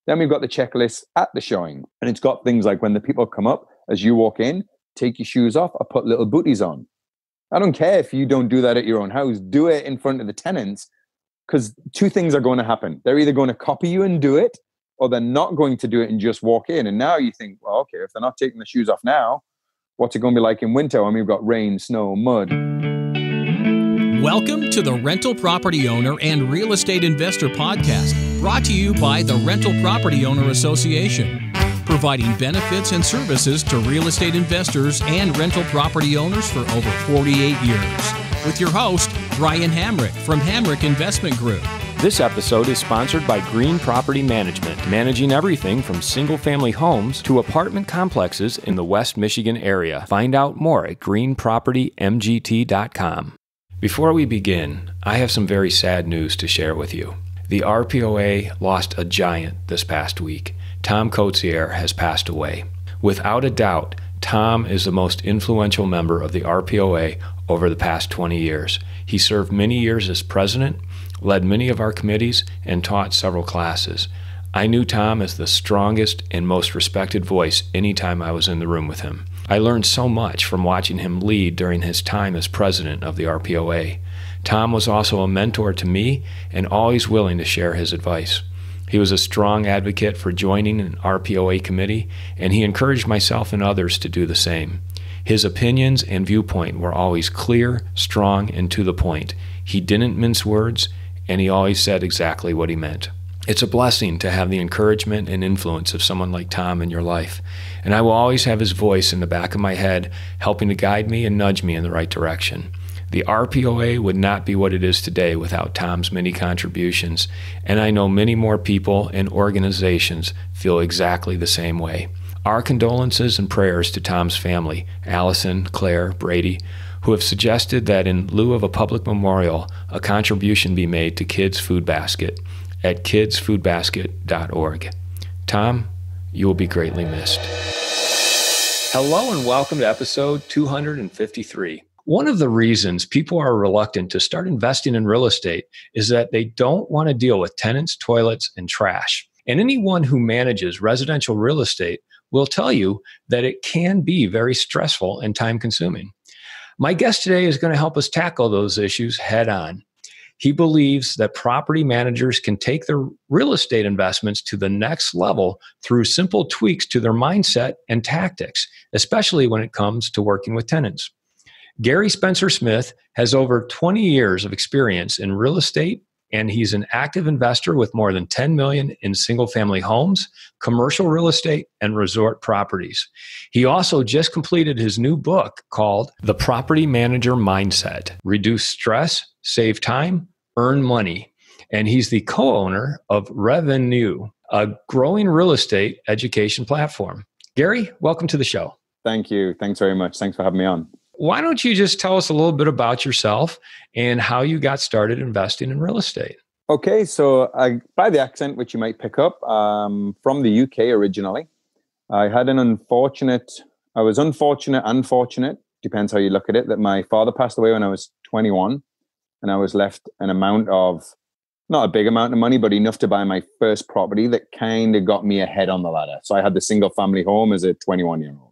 Then we've got the checklist at the showing. And it's got things like when the people come up, as you walk in, take your shoes off or put little booties on. I don't care if you don't do that at your own house. Do it in front of the tenants, because two things are going to happen. They're either going to copy you and do it, or they're not going to do it and just walk in. And now you think, well, okay, if they're not taking the shoes off now, what's it going to be like in winter when we've got rain, snow, mud? Welcome to the Rental Property Owner and Real Estate Investor Podcast, brought to you by the Rental Property Owner Association, providing benefits and services to real estate investors and rental property owners for over 48 years. With your host, Brian Hamrick from Hamrick Investment Group. This episode is sponsored by Green Property Management, managing everything from single-family homes to apartment complexes in the West Michigan area. Find out more at greenpropertymgt.com. Before we begin, I have some very sad news to share with you. The RPOA lost a giant this past week. Tom Coetsier has passed away. Without a doubt, Tom is the most influential member of the RPOA over the past 20 years. He served many years as president, led many of our committees, and taught several classes. I knew Tom as the strongest and most respected voice anytime I was in the room with him. I learned so much from watching him lead during his time as president of the RPOA. Tom was also a mentor to me and always willing to share his advice. He was a strong advocate for joining an RPOA committee, and he encouraged myself and others to do the same. His opinions and viewpoint were always clear, strong, and to the point. He didn't mince words, and he always said exactly what he meant. It's a blessing to have the encouragement and influence of someone like Tom in your life, and I will always have his voice in the back of my head, helping to guide me and nudge me in the right direction. The RPOA would not be what it is today without Tom's many contributions, and I know many more people and organizations feel exactly the same way. Our condolences and prayers to Tom's family, Allison, Claire, Brady, who have suggested that in lieu of a public memorial, a contribution be made to Kids Food Basket at kidsfoodbasket.org. Tom, you will be greatly missed. Hello and welcome to episode 253. One of the reasons people are reluctant to start investing in real estate is that they don't want to deal with tenants, toilets, and trash. And anyone who manages residential real estate will tell you that it can be very stressful and time-consuming. My guest today is going to help us tackle those issues head on. He believes that property managers can take their real estate investments to the next level through simple tweaks to their mindset and tactics, especially when it comes to working with tenants. Gary Spencer Smith has over 20 years of experience in real estate, and he's an active investor with more than $10 million in single-family homes, commercial real estate, and resort properties. He also just completed his new book called The Property Manager Mindset: Reduce Stress, Save Time, Earn Money. And he's the co-owner of RevNYou, a growing real estate education platform. Gary, welcome to the show. Thank you. Thanks very much. Thanks for having me on. Why don't you just tell us a little bit about yourself and how you got started investing in real estate? Okay, so by the accent, which you might pick up, from the UK originally. I was unfortunate and fortunate, depends how you look at it, that my father passed away when I was 21, and I was left an amount of, not a big amount of money, but enough to buy my first property that kind of got me ahead on the ladder. So I had the single family home as a 21-year-old.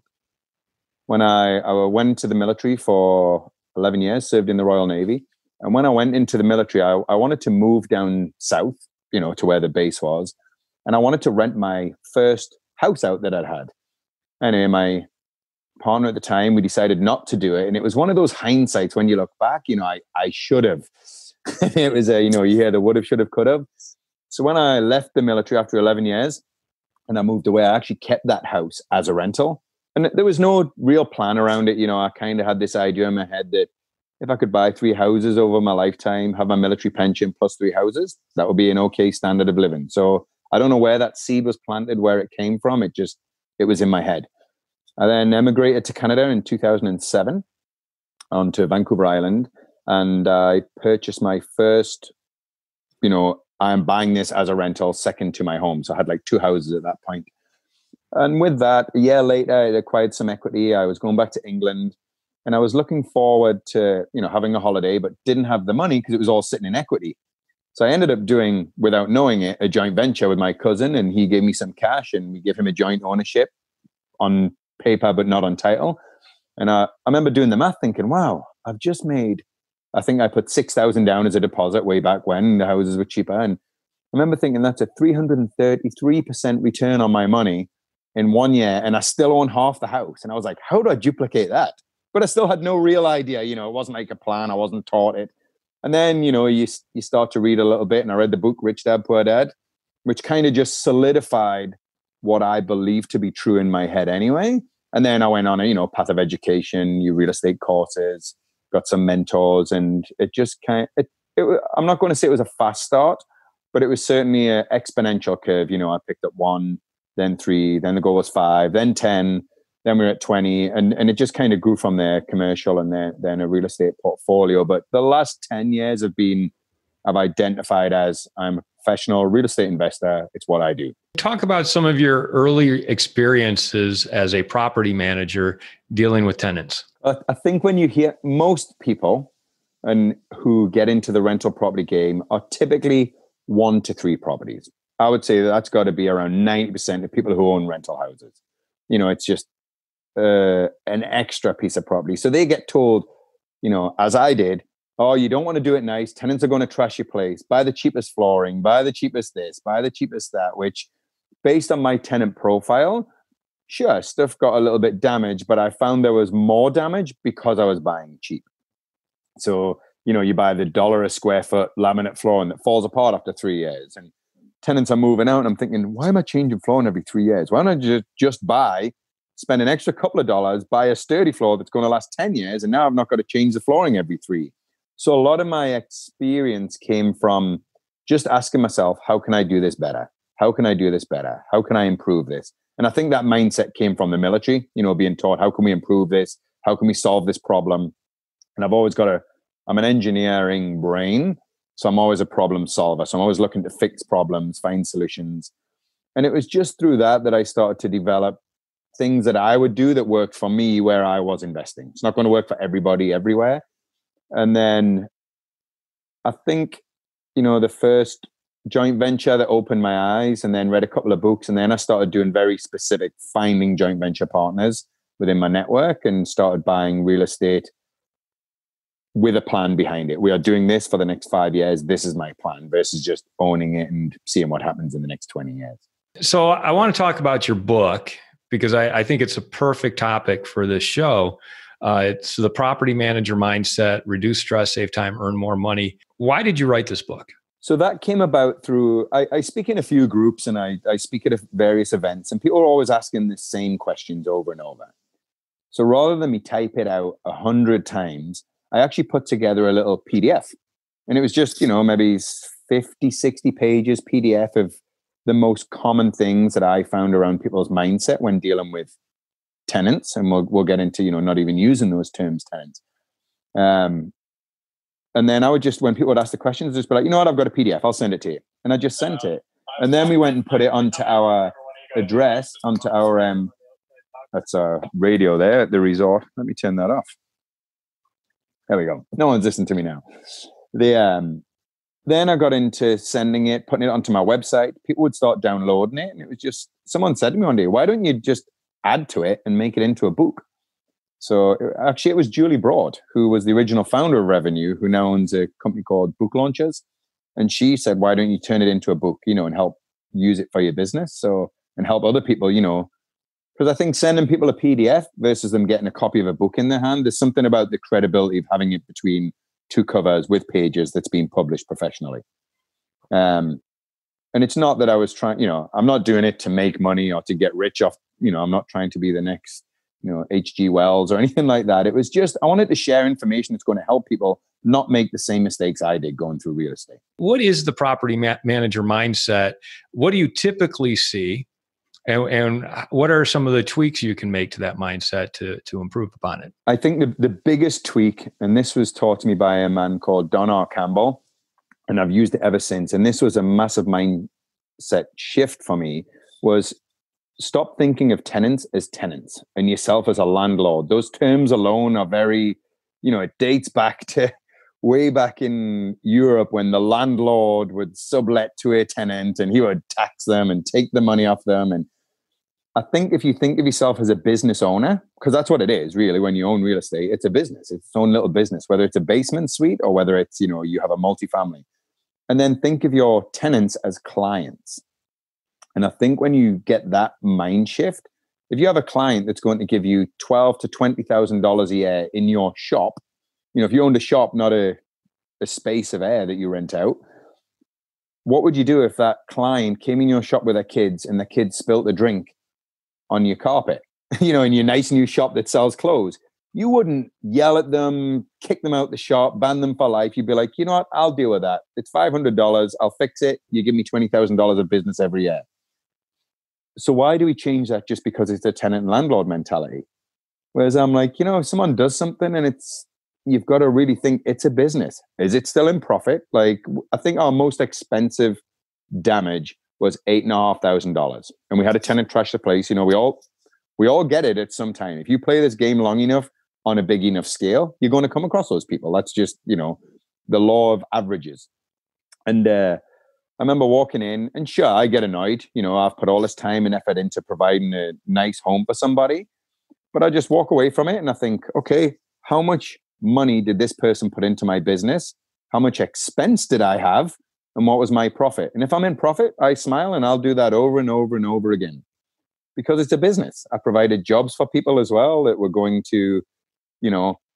When I went to the military for 11 years, served in the Royal Navy. And when I went into the military, I wanted to move down south, to where the base was. And I wanted to rent my first house out that I'd had. Anyway, my partner at the time, we decided not to do it. And it was one of those hindsights when you look back, I should have. It was you hear the would have, should have, could have. So when I left the military after 11 years and I moved away, I actually kept that house as a rental. And there was no real plan around it. I kind of had this idea in my head that if I could buy 3 houses over my lifetime, have my military pension plus 3 houses, that would be an okay standard of living. So I don't know where that seed was planted, where it came from. It was in my head. I then emigrated to Canada in 2007 onto Vancouver Island. And I purchased my first, I'm buying this as a rental, second to my home. So I had like 2 houses at that point. And with that, a year later, I acquired some equity. I was going back to England, and I was looking forward to, having a holiday, but didn't have the money because it was all sitting in equity. So I ended up doing, without knowing it, a joint venture with my cousin, and he gave me some cash and we gave him a joint ownership on paper, but not on title. And I remember doing the math thinking, wow, I've just made, I think I put 6,000 down as a deposit way back when the houses were cheaper. And I remember thinking that's a 333% return on my money in 1 year. And I still own half the house. And I was like, how do I duplicate that? But I still had no real idea. It wasn't like a plan. I wasn't taught it. And then, you start to read a little bit. And I read the book, Rich Dad, Poor Dad, which kind of just solidified what I believed to be true in my head anyway. And then I went on a, path of education, real estate courses, got some mentors, and it just I'm not going to say it was a fast start, but it was certainly an exponential curve. I picked up 1, then 3, then the goal was 5, then 10, then we were at 20, and it just kind of grew from there, commercial and then a real estate portfolio. But the last 10 years I've identified as I'm a professional real estate investor. It's what I do. Talk about some of your early experiences as a property manager dealing with tenants. I think when you hear most people and who get into the rental property game are typically 1 to 3 properties. I would say that's got to be around 90% of people who own rental houses. It's just an extra piece of property. So they get told, as I did, oh, you don't want to do it nice. Tenants are going to trash your place. Buy the cheapest flooring, buy the cheapest this, buy the cheapest that, which based on my tenant profile, sure, stuff got a little bit damaged, but I found there was more damage because I was buying cheap. So, you buy the $1 a square foot laminate flooring that falls apart after 3 years, and tenants are moving out. And I'm thinking, why am I changing flooring every 3 years? Why don't I just spend an extra couple of dollars, buy a sturdy floor that's going to last 10 years, and now I've not got to change the flooring every 3. So a lot of my experience came from just asking myself, how can I do this better? How can I do this better? How can I improve this? And I think that mindset came from the military, being taught, how can we improve this? How can we solve this problem? And I've always I'm an engineering brain. So I'm always a problem solver. So I'm always looking to fix problems, find solutions. And it was just through that I started to develop things that I would do that worked for me where I was investing. It's not going to work for everybody everywhere. And then I think, the first joint venture that opened my eyes, and then read a couple of books. And then I started doing very specific finding joint venture partners within my network and started buying real estate with a plan behind it. We are doing this for the next 5 years. This is my plan versus just owning it and seeing what happens in the next 20 years. So I want to talk about your book because I think it's a perfect topic for this show. It's The Property Manager Mindset, Reduce Stress, Save Time, Earn More Money. Why did you write this book? So that came about through, I speak in a few groups and I speak at various events, and people are always asking the same questions over and over. So rather than me type it out 100 times, I actually put together a little PDF. And it was just, maybe 50, 60 pages PDF of the most common things that I found around people's mindset when dealing with tenants. And we'll get into, not even using those terms, tenants. And then I would just, when people would ask the questions, just be like, you know what, I've got a PDF, I'll send it to you. And I just sent it. And then we went and put it onto our address, onto our, that's our radio there at the resort. Let me turn that off. There we go. No one's listening to me now. Then I got into sending it, putting it onto my website. People would start downloading it. And it was just, someone said to me one day, why don't you just add to it and make it into a book? So actually it was Julie Broad, who was the original founder of RevNYou, who now owns a company called Book Launchers. And she said, why don't you turn it into a book, and help use it for your business? So, and help other people, because I think sending people a PDF versus them getting a copy of a book in their hand, there's something about the credibility of having it between 2 covers with pages that's being published professionally. And it's not that I was trying, I'm not doing it to make money or to get rich off, I'm not trying to be the next, H.G. Wells or anything like that. It was just, I wanted to share information that's going to help people not make the same mistakes I did going through real estate. What is the property manager mindset? What do you typically see? And what are some of the tweaks you can make to that mindset to improve upon it? I think the biggest tweak, and this was taught to me by a man called Don R. Campbell, and I've used it ever since, and this was a massive mindset shift for me, was stop thinking of tenants as tenants and yourself as a landlord. Those terms alone are very, it dates back to way back in Europe when the landlord would sublet to a tenant and he would tax them and take the money off them. And I think if you think of yourself as a business owner, because that's what it is really, when you own real estate, it's a business, it's its own little business, whether it's a basement suite or whether it's, you have a multifamily. And then think of your tenants as clients. And I think when you get that mind shift, if you have a client that's going to give you $12,000 to $20,000 a year in your shop, if you owned a shop, not a space of air that you rent out, what would you do if that client came in your shop with their kids and the kids spilt a drink on your carpet, in your nice new shop that sells clothes? You wouldn't yell at them, kick them out the shop, ban them for life. You'd be like, you know what? I'll deal with that. It's $500. I'll fix it. You give me $20,000 of business every year. So why do we change that just because it's a tenant and landlord mentality? Whereas I'm like, if someone does something and you've got to really think it's a business. Is it still in profit? Like, I think our most expensive damage was $8,500. And we had a tenant trash the place. We all get it at some time. If you play this game long enough on a big enough scale, you're going to come across those people. That's just, the law of averages. And I remember walking in, and sure, I get annoyed. I've put all this time and effort into providing a nice home for somebody, but I just walk away from it and I think, okay, how much money did this person put into my business? How much expense did I have? And what was my profit? And if I'm in profit, I smile, and I'll do that over and over and over again, because it's a business. I provided jobs for people as well that were going to,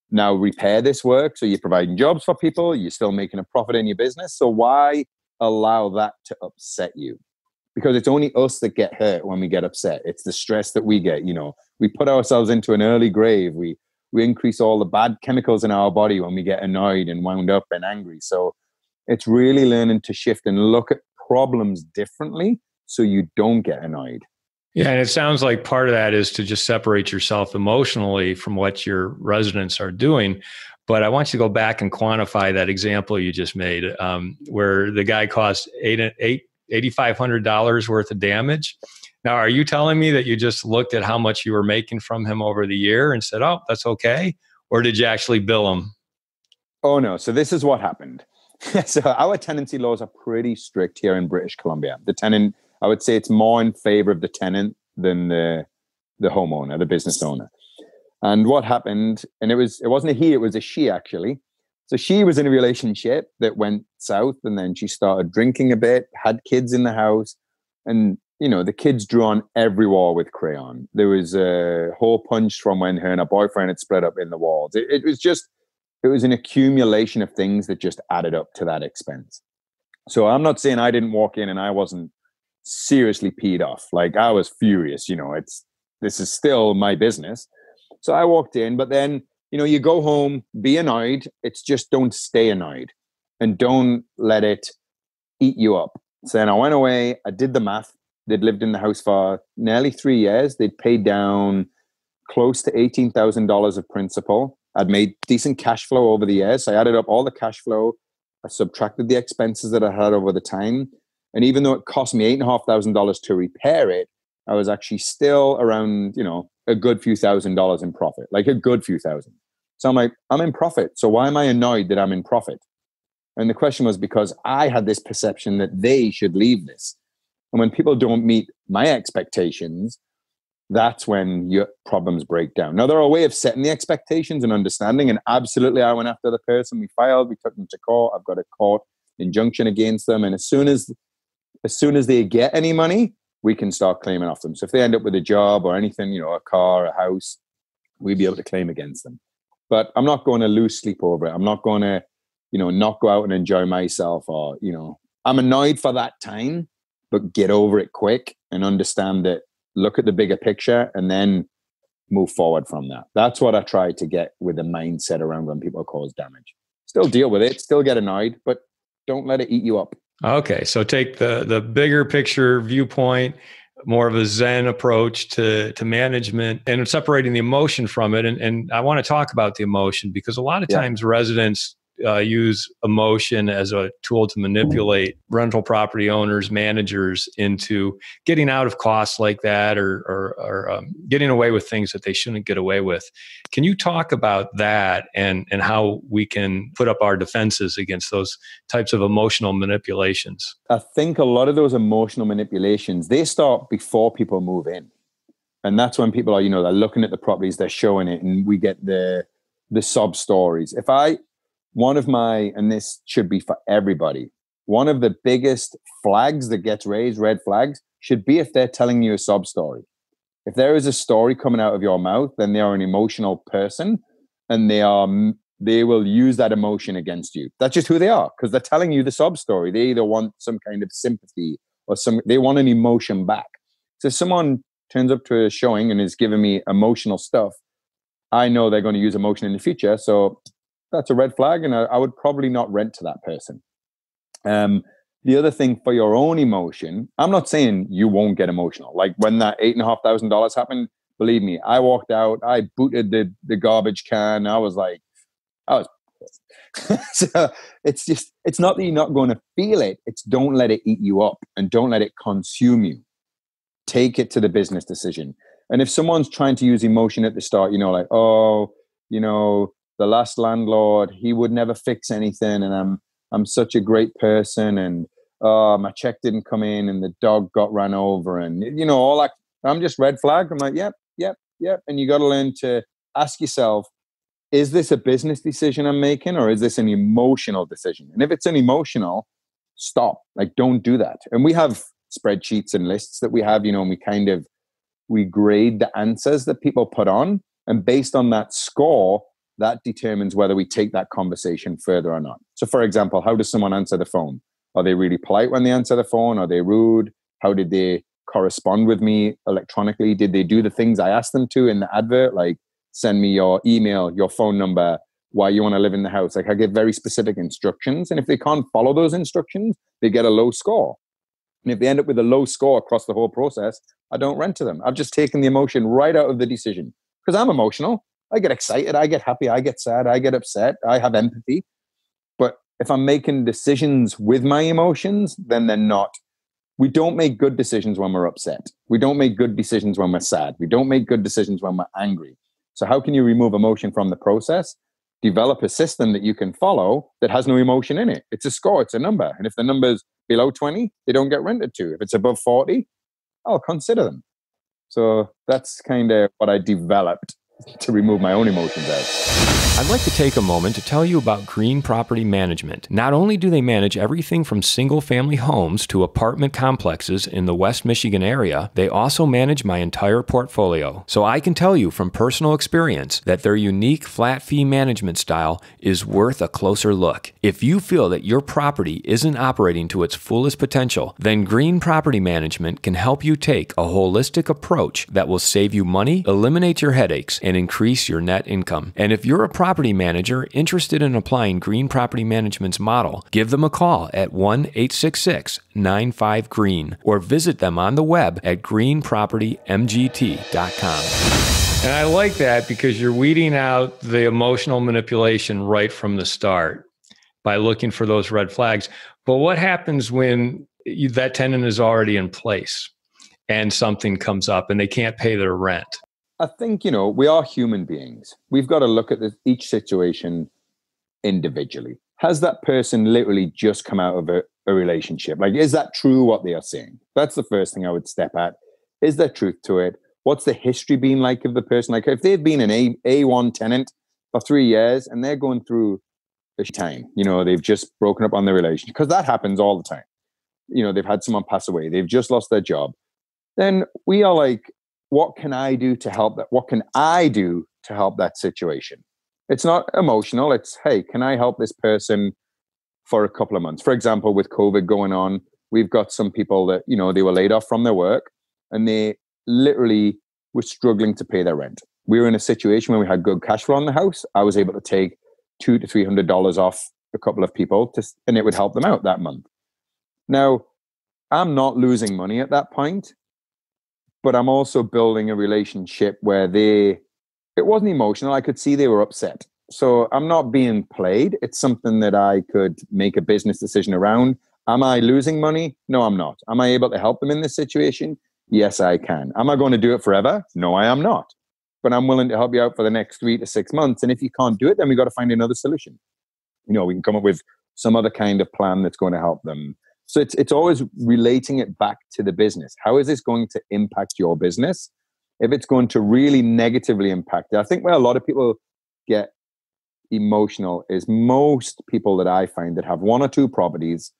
now repair this work. So you're providing jobs for people. You're still making a profit in your business. So why allow that to upset you? Because it's only us that get hurt when we get upset. It's the stress that we get. We put ourselves into an early grave. We increase all the bad chemicals in our body when we get annoyed and wound up and angry. So it's really learning to shift and look at problems differently so you don't get annoyed. Yeah, and it sounds like part of that is to just separate yourself emotionally from what your residents are doing. But I want you to go back and quantify that example you just made, where the guy cost $8,500 worth of damage. Now, are you telling me that you just looked at how much you were making from him over the year and said, oh, that's okay? Or did you actually bill him? Oh, no. So this is what happened. So our tenancy laws are pretty strict here in British Columbia. The tenant, I would say it's more in favor of the tenant than the homeowner, the business owner. And what happened, and it wasn't a he, it was a she actually. So she was in a relationship that went south, and then she started drinking a bit, had kids in the house, and the kids drew on every wall with crayon. There was a hole punched from when her and her boyfriend had spread up in the walls. It was an accumulation of things that just added up to that expense. So I'm not saying I didn't walk in and I wasn't seriously peed off. Like, I was furious. This is still my business. So I walked in, but then, you go home, be annoyed. It's just don't stay annoyed and don't let it eat you up. So then I went away, I did the math. They'd lived in the house for nearly 3 years. They'd paid down close to $18,000 of principal. I'd made decent cash flow over the years. So I added up all the cash flow. I subtracted the expenses that I had over the time. And even though it cost me $8,500 to repair it, I was actually still around, a good few $1,000s in profit, like a good few thousand. So I'm like, I'm in profit. So why am I annoyed that I'm in profit? And the question was because I had this perception that they should leave this. And when people don't meet my expectations, that's when your problems break down. Now, there are a way of setting the expectations and understanding. And absolutely, I went after the person. We filed, we took them to court. I've got a court injunction against them. And as soon as they get any money, we can start claiming off them. So if they end up with a job or anything, a car, a house, we'd be able to claim against them. But I'm not going to lose sleep over it. I'm not going to, not go out and enjoy myself, or, I'm annoyed for that time, but get over it quick and understand that, look at the bigger picture and then move forward from that. That's what I try to get with a mindset around when people cause damage. Still deal with it, still get annoyed, but don't let it eat you up. Okay. So take the bigger picture viewpoint, more of a Zen approach to management, and separating the emotion from it. And I want to talk about the emotion, because a lot of times residents use emotion as a tool to manipulate rental property owners, managers into getting out of costs like that, or getting away with things that they shouldn't get away with. Can you talk about that and how we can put up our defenses against those types of emotional manipulations? I think a lot of those emotional manipulations, they start before people move in. And that's when people are, they're looking at the properties, they're showing it, and we get the sob stories. And this should be for everybody, one of the biggest flags that gets raised, red flags, should be if they're telling you a sob story. If there is a story coming out of your mouth, then they are an emotional person, and they will use that emotion against you. That's just who they are, because they're telling you the sob story. They either want some kind of sympathy or they want an emotion back. So if someone turns up to a showing and is giving me emotional stuff, I know they're going to use emotion in the future. So that's a red flag, and I would probably not rent to that person. The other thing for your own emotion, I'm not saying you won't get emotional. Like when that $8,500 happened, believe me, I walked out, I booted the garbage can. I was so it's not that you're not going to feel it. It's don't let it eat you up and don't let it consume you. Take it to the business decision. And if someone's trying to use emotion at the start, the last landlord, he would never fix anything, and I'm such a great person, and my check didn't come in, and the dog got ran over, and all that. I'm just red flag. I'm like, yep. And you got to learn to ask yourself, is this a business decision I'm making, or is this an emotional decision? And if it's an emotional, stop. Like, don't do that. And we have spreadsheets and lists that we have, and we grade the answers that people put on, and based on that score, that determines whether we take that conversation further or not. So for example, how does someone answer the phone? Are they really polite when they answer the phone? Are they rude? How did they correspond with me electronically? Did they do the things I asked them to in the advert? Like send me your email, your phone number, why you want to live in the house. Like I give very specific instructions. And if they can't follow those instructions, they get a low score. And if they end up with a low score across the whole process, I don't rent to them. I've just taken the emotion right out of the decision, because I'm emotional. I get excited, I get happy, I get sad, I get upset, I have empathy. But if I'm making decisions with my emotions, then they're not. We don't make good decisions when we're upset. We don't make good decisions when we're sad. We don't make good decisions when we're angry. So how can you remove emotion from the process? Develop a system that you can follow that has no emotion in it. It's a score, it's a number. And if the number's below 20, they don't get rented to. If it's above 40, I'll consider them. So that's kind of what I developed to remove my own emotions out. I'd like to take a moment to tell you about Green Property Management. Not only do they manage everything from single-family homes to apartment complexes in the West Michigan area, they also manage my entire portfolio. So I can tell you from personal experience that their unique flat fee management style is worth a closer look. If you feel that your property isn't operating to its fullest potential, then Green Property Management can help you take a holistic approach that will save you money, eliminate your headaches, and increase your net income. And if you're a property manager interested in applying Green Property Management's model, give them a call at 1-866-95-GREEN or visit them on the web at greenpropertymgt.com. And I like that because you're weeding out the emotional manipulation right from the start by looking for those red flags. But what happens when that tenant is already in place and something comes up and they can't pay their rent? I think, we are human beings. We've got to look at each situation individually. Has that person literally just come out of a relationship? Like, is that true what they are saying? That's the first thing I would step at. Is there truth to it? What's the history been like of the person? Like, if they've been an A1 tenant for 3 years and they're going through a time, they've just broken up on their relationship, because that happens all the time. They've had someone pass away. They've just lost their job. Then we are like, what can I do to help that? What can I do to help that situation? It's not emotional. It's, hey, can I help this person for a couple of months? For example, with COVID going on, we've got some people that, they were laid off from their work and they literally were struggling to pay their rent. We were in a situation where we had good cash flow on the house. I was able to take $200 to $300 off a couple of people and it would help them out that month. Now, I'm not losing money at that point, but I'm also building a relationship where it wasn't emotional. I could see they were upset. So I'm not being played. It's something that I could make a business decision around. Am I losing money? No, I'm not. Am I able to help them in this situation? Yes, I can. Am I going to do it forever? No, I am not. But I'm willing to help you out for the next 3 to 6 months. And if you can't do it, then we got to find another solution. We can come up with some other kind of plan that's going to help them. So it's always relating it back to the business. How is this going to impact your business? If it's going to really negatively impact it, I think where a lot of people get emotional is most people that I find that have 1 or 2 properties,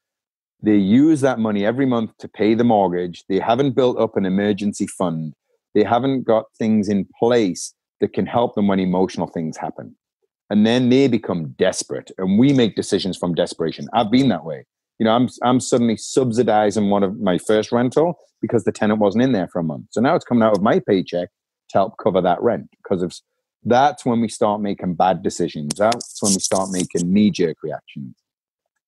they use that money every month to pay the mortgage. They haven't built up an emergency fund. They haven't got things in place that can help them when emotional things happen. And then they become desperate, and we make decisions from desperation. I've been that way. I'm suddenly subsidizing one of my first rental because the tenant wasn't in there for a month. So now it's coming out of my paycheck to help cover that rent, because that's when we start making bad decisions. That's when we start making knee-jerk reactions.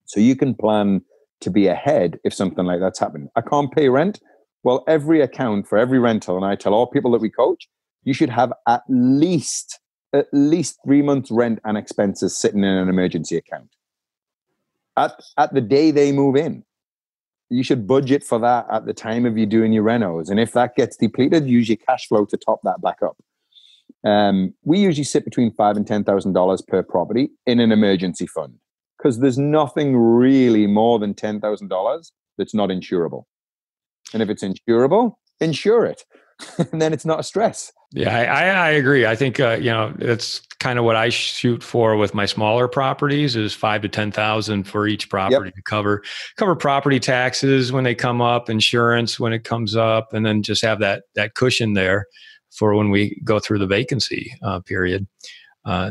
So you can plan to be ahead if something like that's happened. I can't pay rent. Well, every account for every rental, and I tell all people that we coach, you should have at least 3 months rent and expenses sitting in an emergency account. At the day they move in, you should budget for that at the time of you doing your renos. And if that gets depleted, use your cash flow to top that back up. We usually sit between $5,000 and $10,000 per property in an emergency fund, because there's nothing really more than $10,000 that's not insurable. And if it's insurable, insure it. And then it's not a stress. Yeah, I agree. I think, that's kind of what I shoot for with my smaller properties is 5,000 to 10,000 for each property to cover property taxes when they come up, insurance when it comes up, and then just have that cushion there for when we go through the vacancy period,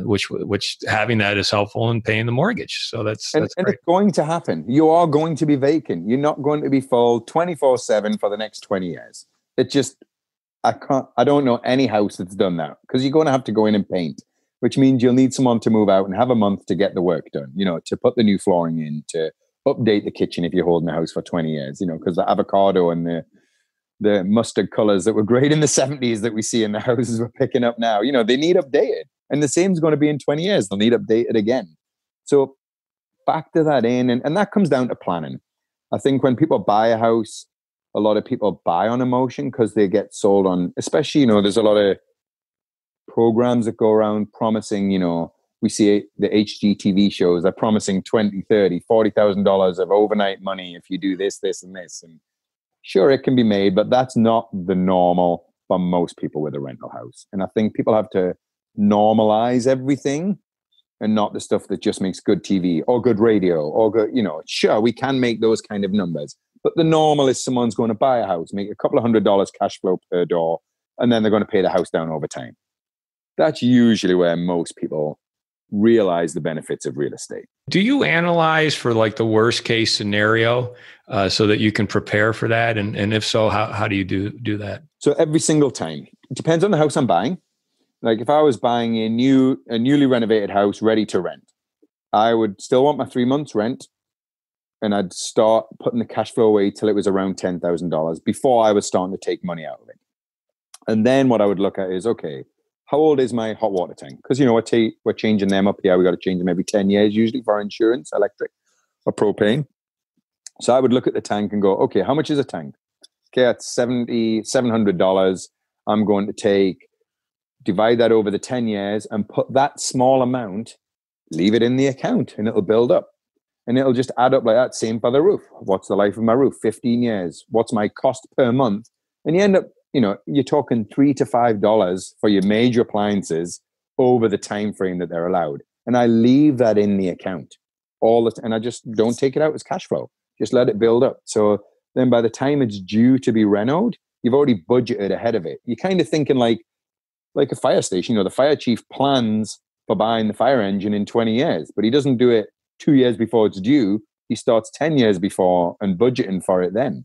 which having that is helpful in paying the mortgage. So that's great. And it's going to happen. You are going to be vacant. You're not going to be full 24/7 for the next 20 years. It just, I don't know any house that's done that, because you're going to have to go in and paint, which means you'll need someone to move out and have a month to get the work done, to put the new flooring in, to update the kitchen if you're holding the house for 20 years, because the avocado and the mustard colors that were great in the 70s that we see in the houses we're picking up now, they need updated. And the same is going to be in 20 years. They'll need updated again. So factor that in. And that comes down to planning. I think when people buy a house, a lot of people buy on emotion because they get sold on, especially, there's a lot of programs that go around promising, we see the HGTV shows, they're promising $20,000, $30,000, $40,000 of overnight money if you do this, this, and this. And sure, it can be made, but that's not the normal for most people with a rental house. And I think people have to normalize everything and not the stuff that just makes good TV or good radio or good, sure, we can make those kind of numbers. But the normal is someone's going to buy a house, make a couple of $100 cash flow per door, and then they're going to pay the house down over time. That's usually where most people realize the benefits of real estate. Do you analyze for like the worst case scenario so that you can prepare for that? And if so, how do you do that? So every single time, it depends on the house I'm buying. Like if I was buying a newly renovated house ready to rent, I would still want my 3 months rent, and I'd start putting the cash flow away till it was around $10,000 before I was starting to take money out of it. And then what I would look at is, okay, how old is my hot water tank? Because, we're changing them up here. We got to change them every 10 years, usually for our insurance, electric or propane. So I would look at the tank and go, okay, how much is a tank? Okay, that's $700. I'm going to divide that over the 10 years and put that small amount, leave it in the account, and it'll build up. And it'll just add up like that. Same for the roof. What's the life of my roof? 15 years. What's my cost per month? And you end up, you're talking $3 to $5 for your major appliances over the time frame that they're allowed. And I leave that in the account and I just don't take it out as cash flow. Just let it build up. So then by the time it's due to be renoed, you've already budgeted ahead of it. You're kind of thinking like a fire station. The fire chief plans for buying the fire engine in 20 years, but he doesn't do it 2 years before it's due. He starts 10 years before and budgeting for it then.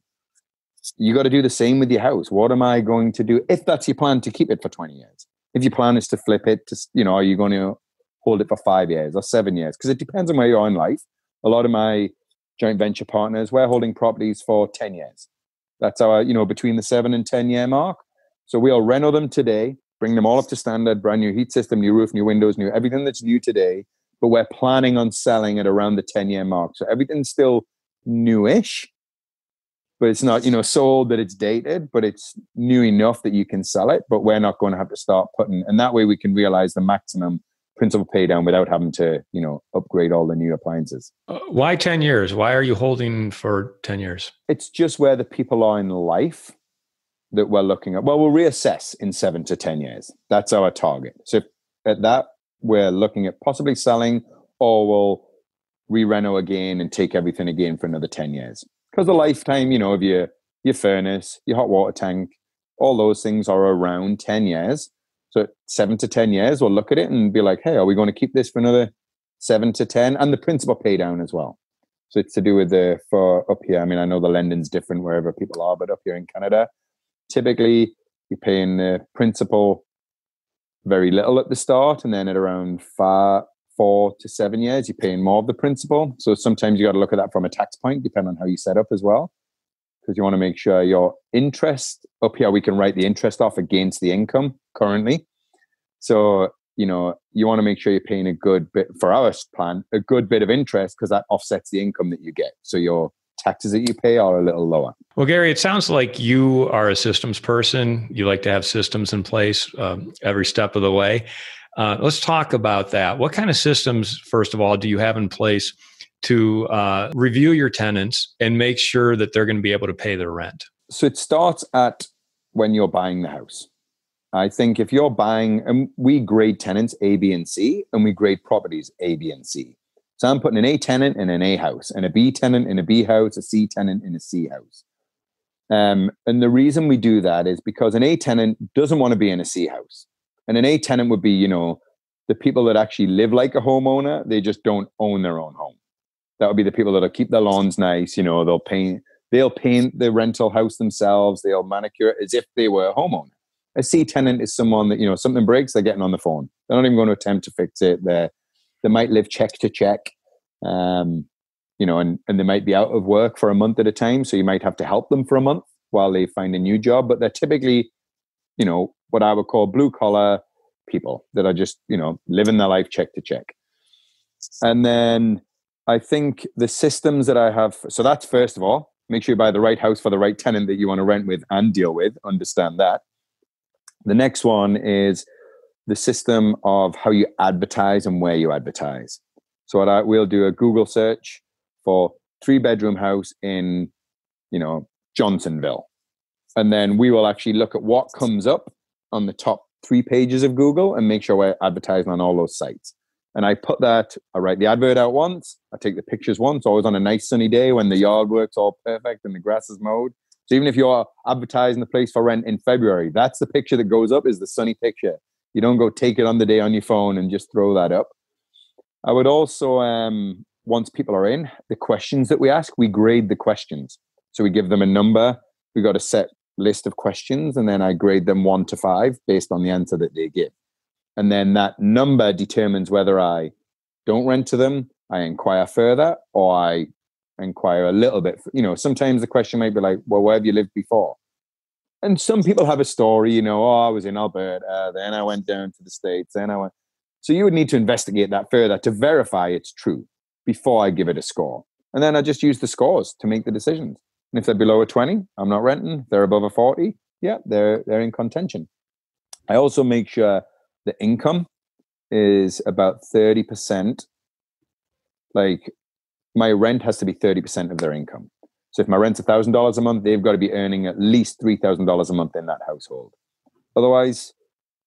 You got to do the same with your house. What am I going to do if that's your plan to keep it for 20 years? If your plan is to flip it to, are you going to hold it for 5 years or 7 years? Because it depends on where you are in life. A lot of my joint venture partners, we're holding properties for 10 years. That's our, between the 7 and 10 year mark. So we'll reno them today, bring them all up to standard, brand new heat system, new roof, new windows, new everything that's new today. But we're planning on selling at around the 10-year mark. So everything's still newish, but it's not, so old that it's dated, but it's new enough that you can sell it. But we're not going to have to start putting, and that way we can realize the maximum principal pay down without having to, upgrade all the new appliances. Why 10 years? Why are you holding for 10 years? It's just where the people are in life that we're looking at. Well, we'll reassess in 7 to 10 years. That's our target. So at that, we're looking at possibly selling, or we'll re-reno again and take everything again for another 10 years. Because the lifetime, of your furnace, your hot water tank, all those things are around 10 years. So 7 to 10 years, we'll look at it and be like, hey, are we going to keep this for another 7 to 10? And the principal pay down as well. So it's to do with for up here. I mean, I know the lending's different wherever people are, but up here in Canada, typically you're paying the principal very little at the start. And then at around 4 to 7 years, you're paying more of the principal. So sometimes you got to look at that from a tax point, depending on how you set up as well. Because you want to make sure your interest up here, we can write the interest off against the income currently. So, you want to make sure you're paying a good bit for our plan, a good bit of interest, because that offsets the income that you get. So your taxes that you pay are a little lower. Well, Gary, it sounds like you are a systems person. You like to have systems in place every step of the way. Let's talk about that. What kind of systems, first of all, do you have in place to review your tenants and make sure that they're going to be able to pay their rent? So it starts at when you're buying the house. I think if you're buying, and we grade tenants A, B, and C, and we grade properties A, B, and C. So I'm putting an A tenant in an A house, and a B tenant in a B house, a C tenant in a C house. And the reason we do that is because an A tenant doesn't want to be in a C house. And an A tenant would be, the people that actually live like a homeowner, they just don't own their own home. That would be the people that'll keep their lawns nice, they'll paint the rental house themselves, they'll manicure it as if they were a homeowner. A C tenant is someone that, something breaks, they're getting on the phone. They're not even going to attempt to fix it. They might live check to check, and they might be out of work for a month at a time. So you might have to help them for a month while they find a new job. But they're typically, what I would call blue collar people that are just, living their life check to check. And then I think the systems that I have, so that's first of all, make sure you buy the right house for the right tenant that you want to rent with and deal with, understand that. The next one is the system of how you advertise and where you advertise. So we'll do a Google search for 3-bedroom house in, Johnsonville. And then we will actually look at what comes up on the top 3 pages of Google and make sure we're advertising on all those sites. And I write the advert out once, I take the pictures once, always on a nice sunny day when the yard work's all perfect and the grass is mowed. So even if you're advertising the place for rent in February, that's the picture that goes up, is the sunny picture. You don't go take it on the day on your phone and just throw that up. I would also, once people are in, the questions that we ask, we grade the questions. So we give them a number. We got a set list of questions, and then I grade them 1 to 5 based on the answer that they give. And then that number determines whether I don't rent to them, I inquire further, or I inquire a little bit. Sometimes the question might be like, well, where have you lived before? And some people have a story, I was in Alberta, then I went down to the States, then I went. So you would need to investigate that further to verify it's true before I give it a score. And then I just use the scores to make the decisions. And if they're below a 20, I'm not renting. If they're above a 40, yeah, they're in contention. I also make sure the income is about 30%. Like, my rent has to be 30% of their income. So if my rent's $1,000 a month, they've got to be earning at least $3,000 a month in that household. Otherwise,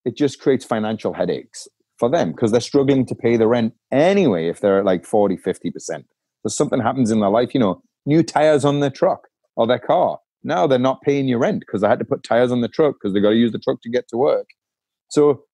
it just creates financial headaches for them because they're struggling to pay the rent anyway if they're at like 40, 50%. So something happens in their life, new tires on their truck or their car. Now they're not paying your rent because they had to put tires on the truck because they got to use the truck to get to work. So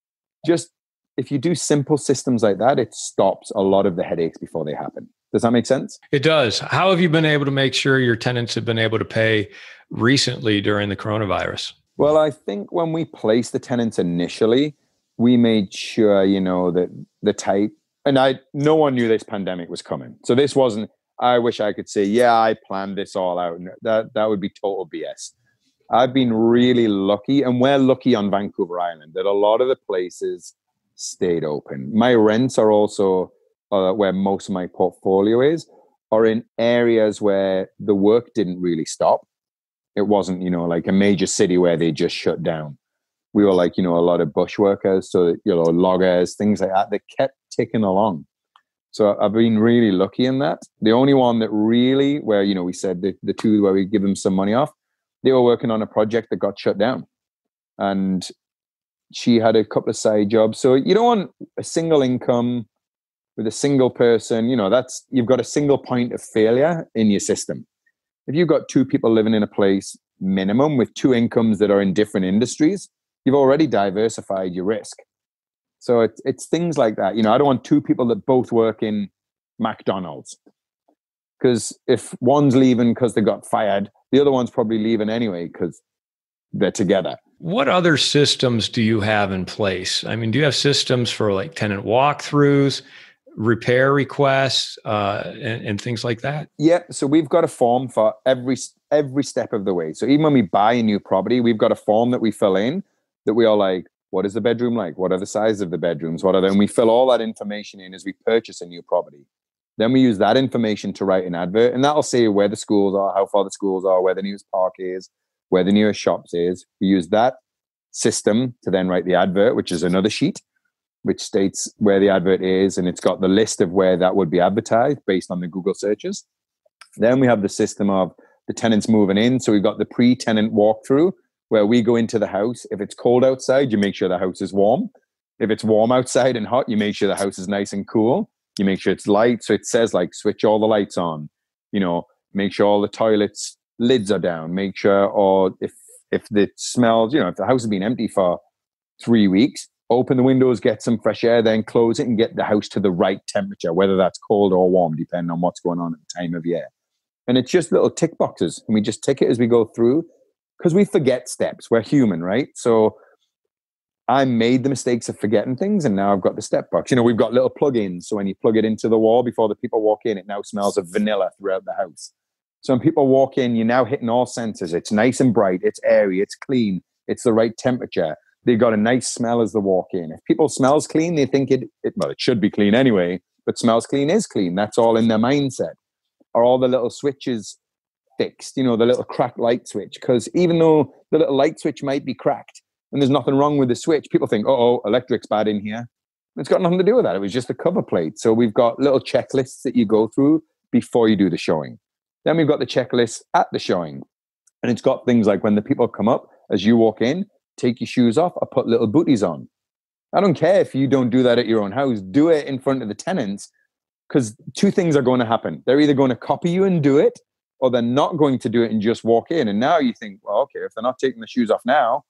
just if you do simple systems like that, it stops a lot of the headaches before they happen. Does that make sense? It does. How have you been able to make sure your tenants have been able to pay recently during the coronavirus? Well, I think when we placed the tenants initially, we made sure, that the type, and no one knew this pandemic was coming. So this wasn't, I wish I could say, yeah, I planned this all out. That would be total BS. I've been really lucky, and we're lucky on Vancouver Island that a lot of the places stayed open. My rents are also where most of my portfolio is, are in areas where the work didn't really stop. It wasn't, like a major city where they just shut down. We were like, a lot of bush workers, so, loggers, things like that kept ticking along. So I've been really lucky in that. The only one that really, where, we said the two where we give them some money off, they were working on a project that got shut down. And she had a couple of side jobs. So you don't want a single income with a single person. You've got a single point of failure in your system. If you've got two people living in a place minimum with two incomes that are in different industries, you've already diversified your risk. So it's things like that. I don't want two people that both work in McDonald's, because if one's leaving because they got fired, the other one's probably leaving anyway because they're together. What other systems do you have in place? I mean, do you have systems for like tenant walkthroughs, repair requests, and things like that? Yeah. So we've got a form for every step of the way. So even when we buy a new property, we've got a form that we fill in that we are like, what is the bedroom like? What are the sizes of the bedrooms? What are they? And we fill all that information in as we purchase a new property. Then we use that information to write an advert, and that'll say where the schools are, how far the schools are, where the nearest park is, where the nearest shops is. We use that system to then write the advert, which is another sheet, which states where the advert is, and it's got the list of where that would be advertised based on the Google searches. Then we have the system of the tenants moving in. So we've got the pre-tenant walkthrough, where we go into the house. If it's cold outside, you make sure the house is warm. If it's warm outside and hot, you make sure the house is nice and cool. You make sure it's light. So it says like, switch all the lights on, make sure all the toilets lids are down, make sure, or if the smells, if the house has been empty for 3 weeks, open the windows, get some fresh air, then close it and get the house to the right temperature, whether that's cold or warm, depending on what's going on at the time of year. And it's just little tick boxes, and we just tick it as we go through, because we forget steps. We're human, right? So I made the mistakes of forgetting things, and now I've got the step box. We've got little plugins. So when you plug it into the wall before the people walk in, it now smells of vanilla throughout the house. So when people walk in, you're now hitting all senses. It's nice and bright. It's airy. It's clean. It's the right temperature. They got a nice smell as they walk in. If people smells clean, they think it should be clean anyway, but smells clean is clean. That's all in their mindset. Are all the little switches fixed, the little cracked light switch? Because even though the little light switch might be cracked and there's nothing wrong with the switch, people think, electric's bad in here. It's got nothing to do with that. It was just a cover plate. So we've got little checklists that you go through before you do the showing. Then we've got the checklist at the showing. And it's got things like when the people come up, as you walk in, take your shoes off or put little booties on. I don't care if you don't do that at your own house. Do it in front of the tenants, because two things are going to happen. They're either going to copy you and do it, or they're not going to do it and just walk in. And now you think, well, okay, if they're not taking the shoes off now,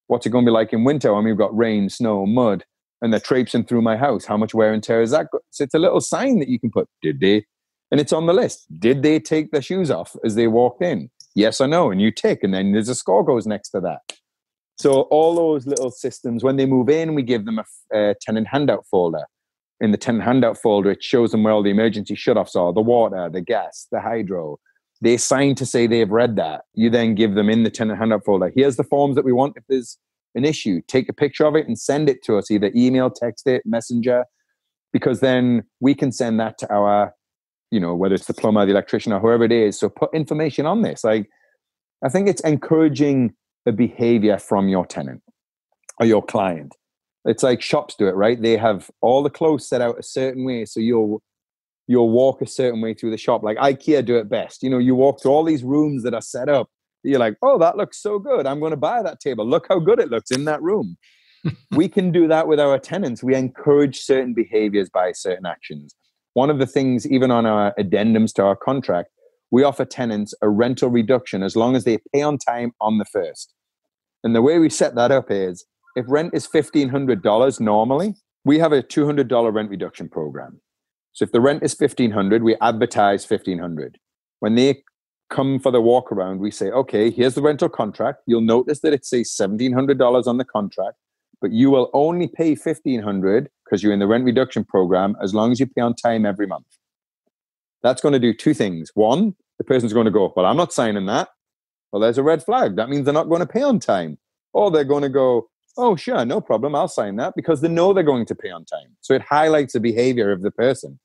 what's it going to be like in winter when we've got rain, snow, mud, and they're traipsing through my house? How much wear and tear is that? So it's a little sign that you can put, did they? And it's on the list. Did they take their shoes off as they walked in? Yes or no? And you tick, and then there's a score goes next to that. So all those little systems, when they move in, we give them a tenant handout folder. In the tenant handout folder, it shows them where all the emergency shutoffs are, the water, the gas, the hydro. They sign to say they've read that. You then give them in the tenant handout folder, here's the forms that we want if there's an issue. Take a picture of it and send it to us, either email, text it, messenger, because then we can send that to our, whether it's the plumber, the electrician, or whoever it is. So put information on this. Like, I think it's encouraging a behavior from your tenant or your client. It's like shops do it, right? They have all the clothes set out a certain way. So you'll walk a certain way through the shop. Like IKEA do it best. You walk through all these rooms that are set up. You're like, oh, that looks so good. I'm going to buy that table. Look how good it looks in that room. We can do that with our tenants. We encourage certain behaviors by certain actions. One of the things, even on our addendums to our contract, we offer tenants a rental reduction as long as they pay on time on the first. And the way we set that up is, if rent is $1,500 normally, we have a $200 rent reduction program. So if the rent is $1,500, we advertise $1,500. When they come for the walk around, we say, okay, here's the rental contract. You'll notice that it says $1,700 on the contract, but you will only pay $1,500 because you're in the rent reduction program as long as you pay on time every month. That's going to do two things. One, the person's going to go, well, I'm not signing that. Well, there's a red flag. That means they're not going to pay on time. Or they're going to go, oh, sure, no problem, I'll sign that, because they know they're going to pay on time. So it highlights the behavior of the person.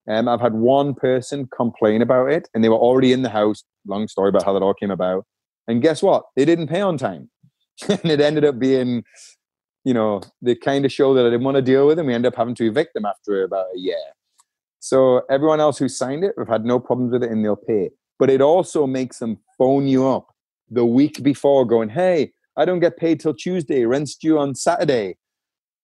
I've had one person complain about it, and they were already in the house. Long story about how that all came about. And guess what? They didn't pay on time. And it ended up being, the kind of show that I didn't want to deal with, and we ended up having to evict them after about a year. So everyone else who signed it, we've had no problems with it, and they'll pay. But it also makes them phone you up the week before going, hey, I don't get paid till Tuesday. Rent's due on Saturday.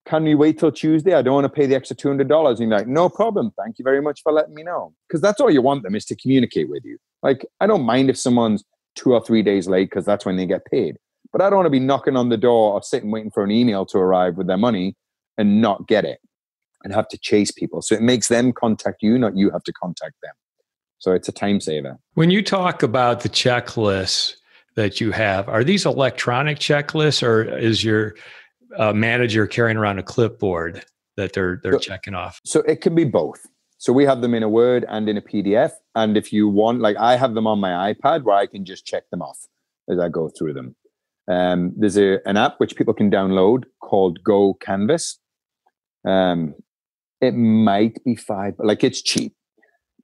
Can we wait till Tuesday? I don't want to pay the extra $200. And you're like, no problem. Thank you very much for letting me know. Because that's all you want them, is to communicate with you. Like, I don't mind if someone's 2 or 3 days late, because that's when they get paid. But I don't want to be knocking on the door or sitting waiting for an email to arrive with their money and not get it and have to chase people. So it makes them contact you, not you have to contact them. So it's a time saver. When you talk about the checklists that you have, are these electronic checklists, or is your manager carrying around a clipboard that they're checking off? So it can be both. So we have them in a Word and in a PDF. And if you want, like, I have them on my iPad where I can just check them off as I go through them. There's an app which people can download called Go Canvas. It might be $5, it's cheap,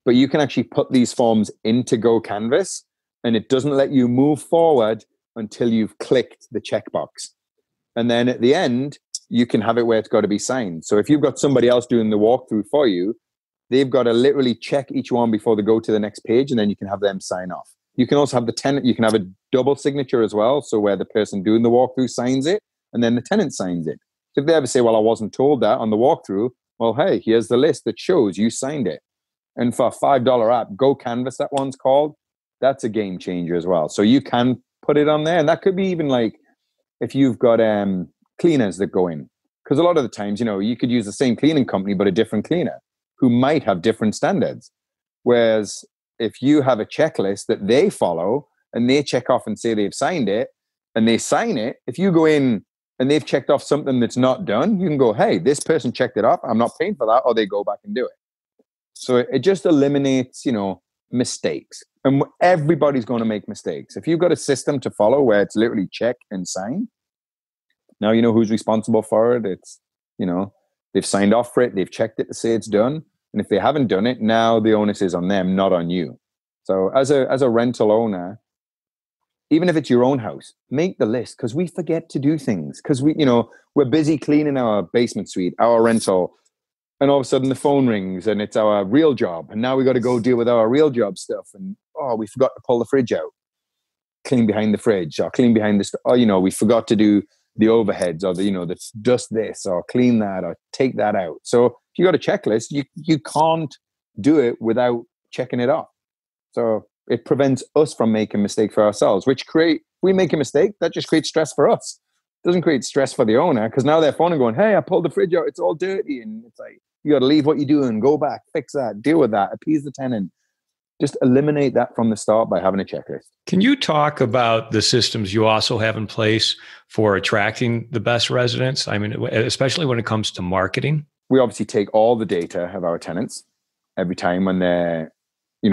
but you can actually put these forms into Go Canvas, and it doesn't let you move forward until you've clicked the checkbox. And then at the end, you can have it where it's got to be signed. So if you've got somebody else doing the walkthrough for you, they've got to literally check each one before they go to the next page, and then you can have them sign off. You can also have the tenant, you can have a double signature as well. So where the person doing the walkthrough signs it, and then the tenant signs it. So if they ever say, well, I wasn't told that on the walkthrough, well, hey, here's the list that shows you signed it. And for a $5 app, Go Canvas, that one's called, that's a game changer as well. So you can put it on there. And that could be even like if you've got cleaners that go in. Because a lot of the times, you could use the same cleaning company, but a different cleaner who might have different standards. Whereas if you have a checklist that they follow and they check off and say they've signed it and they sign it, if you go in and they've checked off something that's not done, you can go, hey, this person checked it off, I'm not paying for that, or they go back and do it. So it just eliminates, mistakes. And everybody's going to make mistakes. If you've got a system to follow where it's literally check and sign, now you know who's responsible for it. It's, they've signed off for it, they've checked it to say it's done. And if they haven't done it, now the onus is on them, not on you. So as a rental owner, even if it's your own house, make the list, because we forget to do things. Because we're busy cleaning our basement suite, our rental, and all of a sudden the phone rings and it's our real job. And now we got to go deal with our real job stuff. And we forgot to pull the fridge out, clean behind the fridge, or clean behind the we forgot to do the overheads, or the dust this or clean that or take that out. So if you got a checklist, you can't do it without checking it off. So it prevents us from making mistakes for ourselves, which we make a mistake, that just creates stress for us. It doesn't create stress for the owner, because now they're phoning going, hey, I pulled the fridge out, it's all dirty. And it's like, you got to leave what you're doing, go back, fix that, deal with that, appease the tenant. Just eliminate that from the start by having a checklist. Can you talk about the systems you also have in place for attracting the best residents? I mean, especially when it comes to marketing. We obviously take all the data of our tenants. Every time when they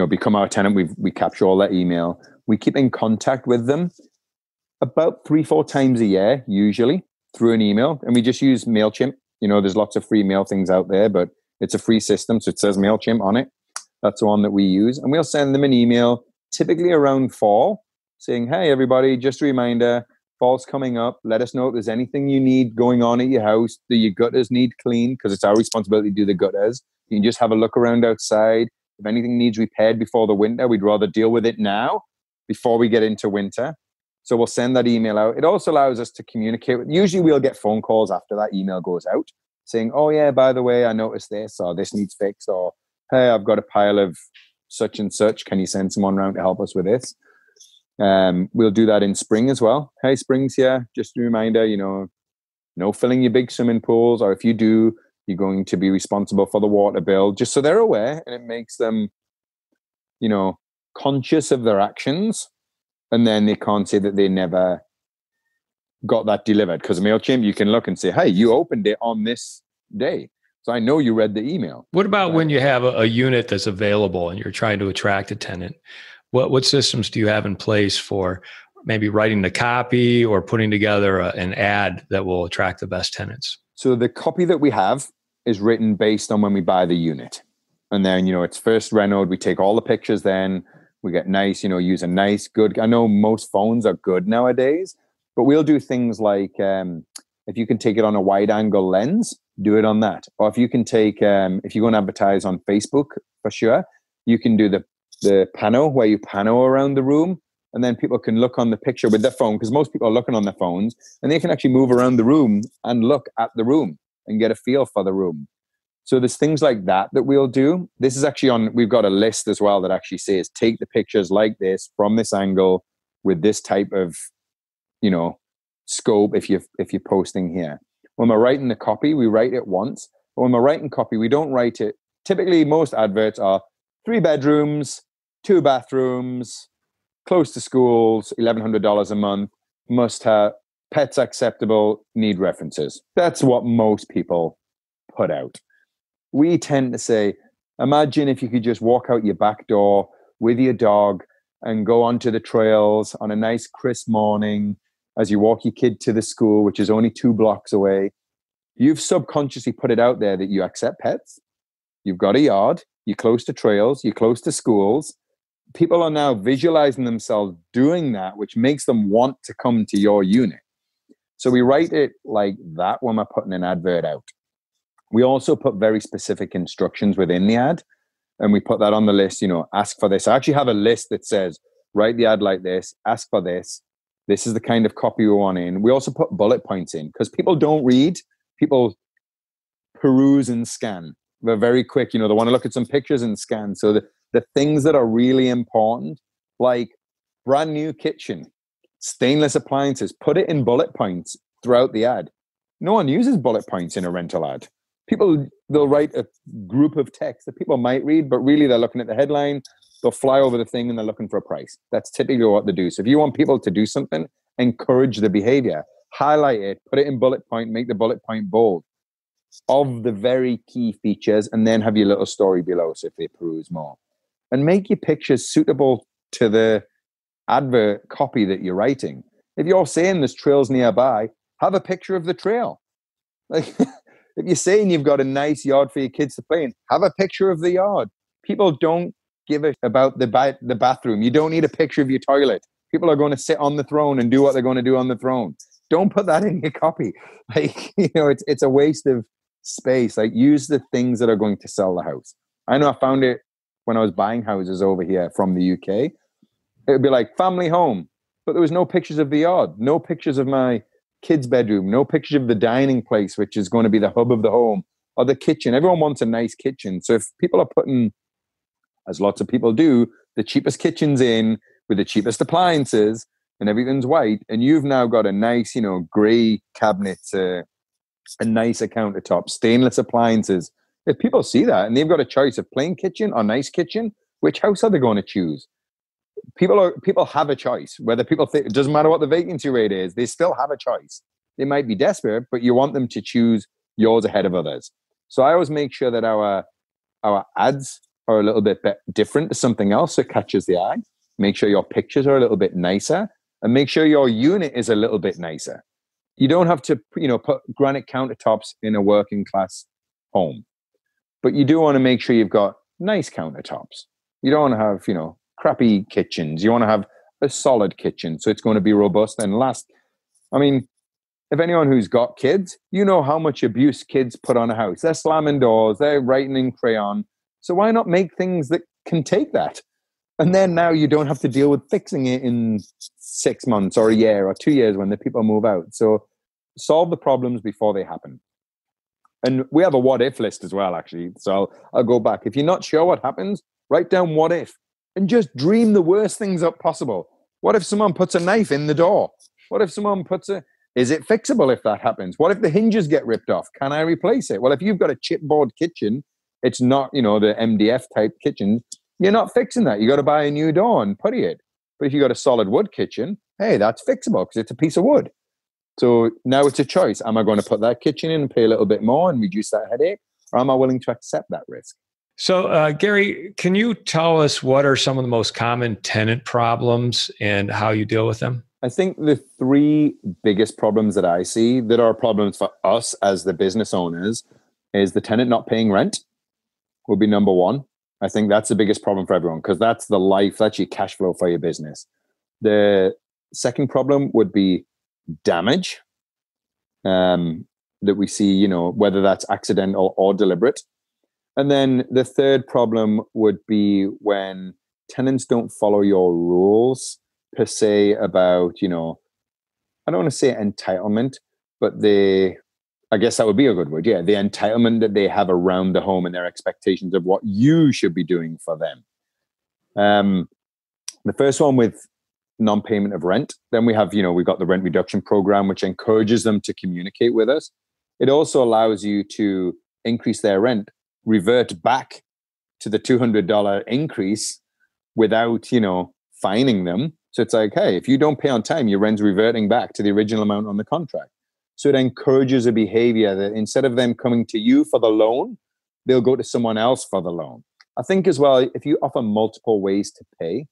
become our tenant, we capture all their email. We keep in contact with them about 3-4 times a year, usually through an email. And we just use MailChimp. There's lots of free mail things out there, but it's a free system. So it says MailChimp on it. That's the one that we use. And we'll send them an email, typically around fall, saying, hey, everybody, just a reminder, fall's coming up. Let us know if there's anything you need going on at your house. Do your gutters need cleaned? Because it's our responsibility to do the gutters. You can just have a look around outside. If anything needs repaired before the winter, we'd rather deal with it now before we get into winter. So we'll send that email out. It also allows us to communicate. Usually we'll get phone calls after that email goes out saying, oh yeah, by the way, I noticed this, or this needs fixed, or hey, I've got a pile of such and such. Can you send someone around to help us with this? We'll do that in spring as well. Hey, spring's here. Just a reminder, no filling your big swimming pools, or if you do, you're going to be responsible for the water bill, just so they're aware, and it makes them, conscious of their actions. And then they can't say that they never got that delivered. Because MailChimp, you can look and say, hey, you opened it on this day. So I know you read the email. What about when you have a unit that's available and you're trying to attract a tenant? What systems do you have in place for maybe writing the copy or putting together an ad that will attract the best tenants? So the copy that we have is written based on when we buy the unit. And then, it's first renoed. We take all the pictures then. We get nice, use a nice, good. I know most phones are good nowadays, but we'll do things like if you can take it on a wide angle lens, do it on that. Or if you can take, if you go and advertise on Facebook, for sure, you can do the pano, where you pano around the room, and then people can look on the picture with their phone, because most people are looking on their phones, and they can actually move around the room and look at the room and get a feel for the room. So there's things like that we'll do. This is actually we've got a list as well that actually says, take the pictures like this from this angle with this type of, scope if you're posting here. When we're writing the copy, we write it once. But when we're writing copy, we don't write it. Typically, most adverts are 3 bedrooms, 2 bathrooms, close to schools, $1,100 a month, must have, pets acceptable, need references. That's what most people put out. We tend to say, imagine if you could just walk out your back door with your dog and go onto the trails on a nice crisp morning as you walk your kid to the school, which is only 2 blocks away. You've subconsciously put it out there that you accept pets. You've got a yard. You're close to trails. You're close to schools. People are now visualizing themselves doing that, which makes them want to come to your unit. So we write it like that when we're putting an advert out. We also put very specific instructions within the ad, and we put that on the list, ask for this. I actually have a list that says, write the ad like this, ask for this. This is the kind of copy we want in. We also put bullet points in, because people don't read. People peruse and scan. They're very quick. They want to look at some pictures and scan. So the things that are really important, like brand new kitchen, stainless appliances, put it in bullet points throughout the ad. No one uses bullet points in a rental ad. They'll write a group of text that people might read, but really they're looking at the headline, they'll fly over the thing, and they're looking for a price. That's typically what they do. So if you want people to do something, encourage the behavior, highlight it, put it in bullet point, make the bullet point bold of the very key features, and then have your little story below so if they peruse more. And make your pictures suitable to the advert copy that you're writing. If you're saying there's trails nearby, have a picture of the trail. Like, if you're saying you've got a nice yard for your kids to play in, have a picture of the yard. People don't give a about the bathroom. You don't need a picture of your toilet. People are going to sit on the throne and do what they're going to do on the throne. Don't put that in your copy. Like, it's a waste of space. Like, use the things that are going to sell the house. I know I found it when I was buying houses over here from the UK. It would be like family home, but there was no pictures of the yard, no pictures of my kids' bedroom, no picture of the dining place, which is going to be the hub of the home, or the kitchen. Everyone wants a nice kitchen. So if people are putting, as lots of people do, the cheapest kitchens in with the cheapest appliances and everything's white, and you've now got a nice, gray cabinet, a nicer countertop, stainless appliances. If people see that and they've got a choice of plain kitchen or nice kitchen, which house are they going to choose? People have a choice. Whether people think, it doesn't matter what the vacancy rate is, they still have a choice. They might be desperate, but you want them to choose yours ahead of others. So I always make sure that our ads are a little bit different to something else that catches the eye. Make sure your pictures are a little bit nicer, and make sure your unit is a little bit nicer. You don't have to, put granite countertops in a working class home, but you do want to make sure you've got nice countertops. You don't want to have, crappy kitchens. You want to have a solid kitchen, so it's going to be robust and last. I mean, if anyone who's got kids, you know how much abuse kids put on a house. They're slamming doors, they're writing in crayon. So why not make things that can take that? And then now you don't have to deal with fixing it in 6 months or a year or 2 years when the people move out. So solve the problems before they happen. And we have a what if list as well, actually. So I'll go back. If you're not sure what happens, write down what if and just dream the worst things up possible. What if someone puts a knife in the door? What if someone is it fixable if that happens? What if the hinges get ripped off? Can I replace it? Well, if you've got a chipboard kitchen, it's not, the MDF type kitchen, you're not fixing that. You got to buy a new door and putty it. But if you got a solid wood kitchen, hey, that's fixable because it's a piece of wood. So now it's a choice. Am I going to put that kitchen in and pay a little bit more and reduce that headache? Or am I willing to accept that risk? So, Gary, can you tell us what are some of the most common tenant problems and how you deal with them? I think the three biggest problems that I see that are problems for us as the business owners is the tenant not paying rent will be number one. I think that's the biggest problem for everyone because that's the life, that's your cash flow for your business. The second problem would be damage that we see, whether that's accidental or deliberate. And then the third problem would be when tenants don't follow your rules per se about, I don't want to say entitlement, but I guess that would be a good word. Yeah. The entitlement that they have around the home and their expectations of what you should be doing for them. The first one with non-payment of rent, then we have, we've got the rent reduction program, which encourages them to communicate with us. It also allows you to increase their rent, revert back to the $200 increase without, fining them. So it's like, hey, if you don't pay on time, your rent's reverting back to the original amount on the contract. So it encourages a behavior that instead of them coming to you for the loan, they'll go to someone else for the loan. I think as well, if you offer multiple ways to pay,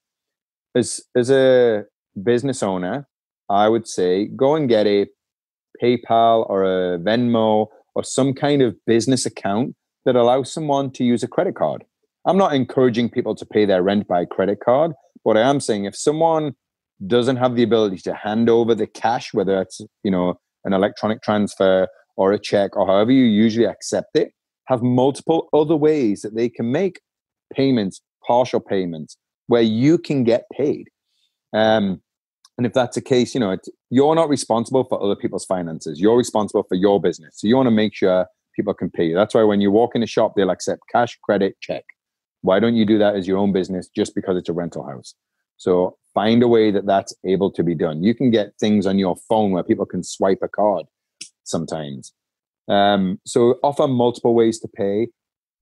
as a business owner, I would say go and get a PayPal or a Venmo or some kind of business account that allows someone to use a credit card. I'm not encouraging people to pay their rent by credit card. What I am saying, if someone doesn't have the ability to hand over the cash, whether it's, an electronic transfer or a check or however you usually accept it, have multiple other ways that they can make payments, partial payments, where you can get paid. And if that's the case, you're not responsible for other people's finances. You're responsible for your business. So you want to make sure people can pay you. That's why when you walk in a shop, they'll accept cash, credit, check. Why don't you do that as your own business just because it's a rental house? So find a way that that's able to be done. You can get things on your phone where people can swipe a card sometimes. So offer multiple ways to pay.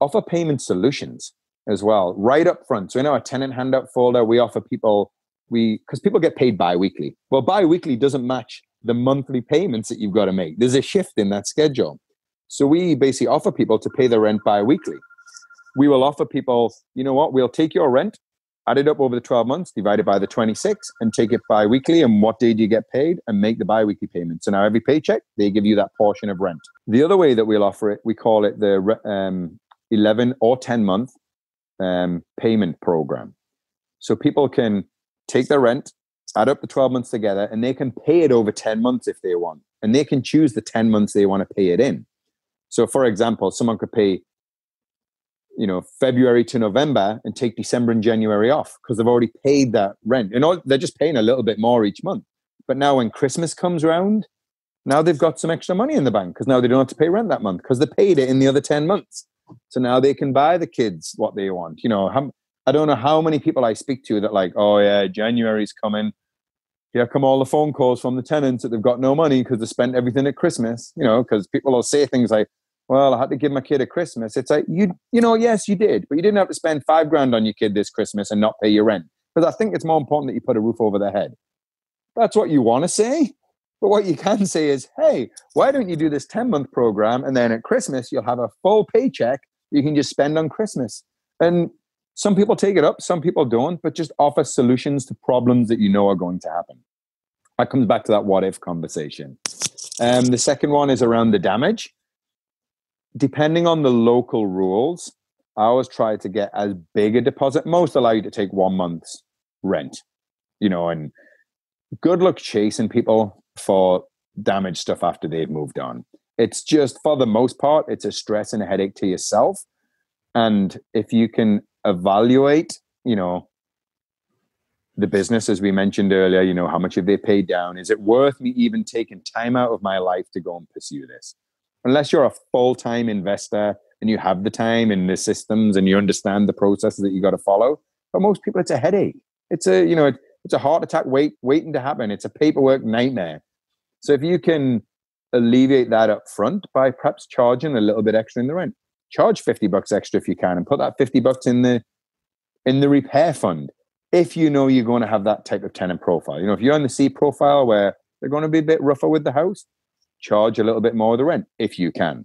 Offer payment solutions as well, right up front. So in our tenant handout folder, we offer people, because people get paid bi-weekly. Well, bi-weekly doesn't match the monthly payments that you've got to make. There's a shift in that schedule. So we basically offer people to pay their rent bi-weekly. We will offer people, we'll take your rent, add it up over the 12 months, divide it by the 26, and take it bi-weekly. And what day do you get paid? And make the bi-weekly payment. So now every paycheck, they give you that portion of rent. The other way that we'll offer it, we call it the 11 or 10-month payment program. So people can take their rent, add up the 12 months together, and they can pay it over 10 months if they want. And they can choose the 10 months they want to pay it in. So for example, someone could pay February to November and take December and January off because they've already paid that rent. They're just paying a little bit more each month. But now when Christmas comes around, now they've got some extra money in the bank because now they don't have to pay rent that month because they paid it in the other 10 months. So now they can buy the kids what they want. I don't know how many people I speak to that like, oh yeah, January's coming. Here come all the phone calls from the tenants that they've got no money because they spent everything at Christmas, because people will say things like, well, I had to give my kid a Christmas. It's like, yes, you did, but you didn't have to spend $5,000 on your kid this Christmas and not pay your rent. Because I think it's more important that you put a roof over their head. That's what you want to say. But what you can say is, hey, why don't you do this 10-month program? And then at Christmas, you'll have a full paycheck you can just spend on Christmas. And some people take it up, some people don't, but just offer solutions to problems that are going to happen. That comes back to that what if conversation. The second one is around the damage. Depending on the local rules, I always try to get as big a deposit. Most allow you to take 1 month's rent, and good luck chasing people for damaged stuff after they've moved on. It's just, for the most part, it's a stress and a headache to yourself. And if you can evaluate, the business, as we mentioned earlier, how much have they paid down? Is it worth me even taking time out of my life to go and pursue this? Unless you're a full-time investor and you have the time and the systems and you understand the processes that you got to follow. For most people, it's a headache. It's a heart attack waiting to happen. It's a paperwork nightmare. So if you can alleviate that up front by perhaps charging a little bit extra in the rent, charge $50 extra if you can, and put that $50 in the repair fund. If you're going to have that type of tenant profile, if you're on the C profile where they're going to be a bit rougher with the house, charge a little bit more of the rent if you can.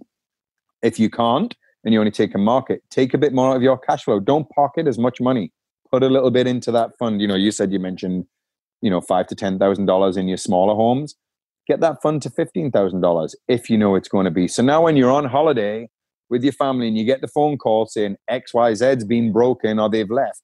If you can't, and you only take a market, take a bit more out of your cash flow. Don't pocket as much money. Put a little bit into that fund. You mentioned, $5,000 to $10,000 in your smaller homes. Get that fund to $15,000 if you know it's going to be. So now when you're on holiday with your family and you get the phone call saying XYZ's been broken or they've left,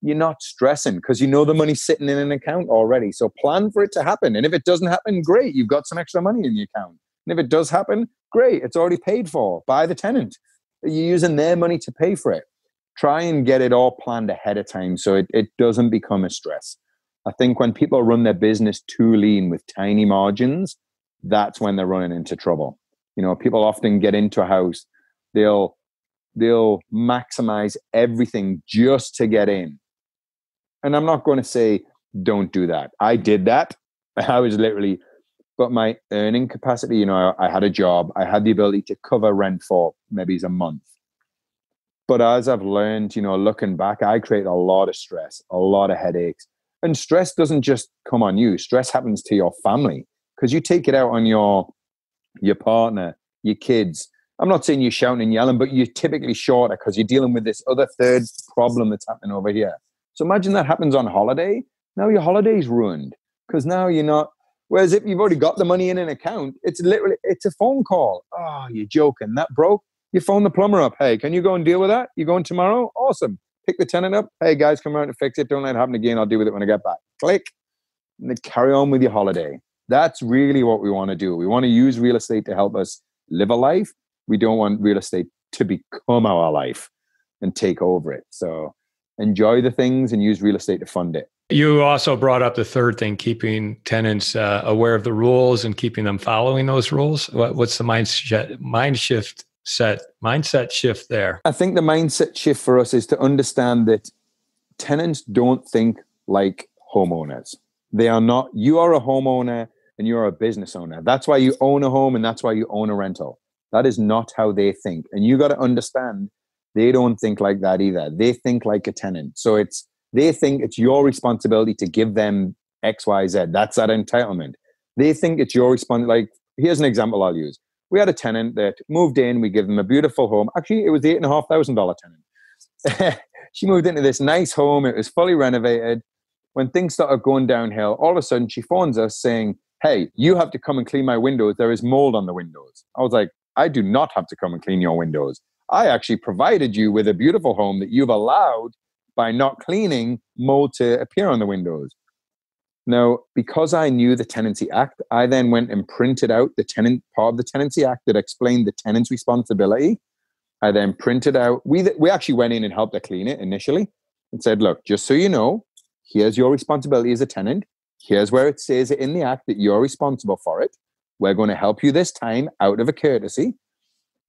you're not stressing because you know the money's sitting in an account already. So plan for it to happen. And if it doesn't happen, great. You've got some extra money in the account. And if it does happen, great. It's already paid for by the tenant. You're using their money to pay for it. Try and get it all planned ahead of time so it doesn't become a stress. I think when people run their business too lean with tiny margins, that's when they're running into trouble. People often get into a house, they'll maximize everything just to get in. And I'm not going to say don't do that. I did that. I was literally, but my earning capacity, I had a job. I had the ability to cover rent for maybe a month. But as I've learned, looking back, I create a lot of stress, a lot of headaches. And stress doesn't just come on you. Stress happens to your family because you take it out on your partner, your kids. I'm not saying you're shouting and yelling, but you're typically shorter because you're dealing with this other third problem that's happening over here. So imagine that happens on holiday. Now your holiday's ruined because now you're not. Whereas if you've already got the money in an account, it's a phone call. Oh, you're joking. That broke. You phone the plumber up. Hey, can you go and deal with that? You going tomorrow? Awesome. Pick the tenant up. Hey, guys, come around to fix it. Don't let it happen again. I'll deal with it when I get back. Click. And then carry on with your holiday. That's really what we want to do. We want to use real estate to help us live a life. We don't want real estate to become our life and take over it. So enjoy the things and use real estate to fund it. You also brought up the third thing, keeping tenants aware of the rules and keeping them following those rules. What's the mindset shift there? I think the mindset shift for us is to understand that tenants don't think like homeowners. They are not. You are a homeowner and you're a business owner. That's why you own a home and that's why you own a rental. That is not how they think. And you got to understand they don't think like that either. They think like a tenant. So they think it's your responsibility to give them X, Y, Z. That's that entitlement. They think it's your responsibility. Like, here's an example I'll use. We had a tenant that moved in. We give them a beautiful home. Actually, it was the $8,500 tenant. She moved into this nice home. It was fully renovated. When things started going downhill, all of a sudden she phones us saying, hey, you have to come and clean my windows. There is mold on the windows. I was like, I do not have to come and clean your windows. I actually provided you with a beautiful home that you've allowed by not cleaning mold to appear on the windows. Now, because I knew the Tenancy Act, I then went and printed out the part of the Tenancy Act that explained the tenant's responsibility. I then printed out, we actually went in and helped her clean it initially and said, look, just so you know, here's your responsibility as a tenant. Here's where it says it in the act that you're responsible for it. We're going to help you this time out of a courtesy.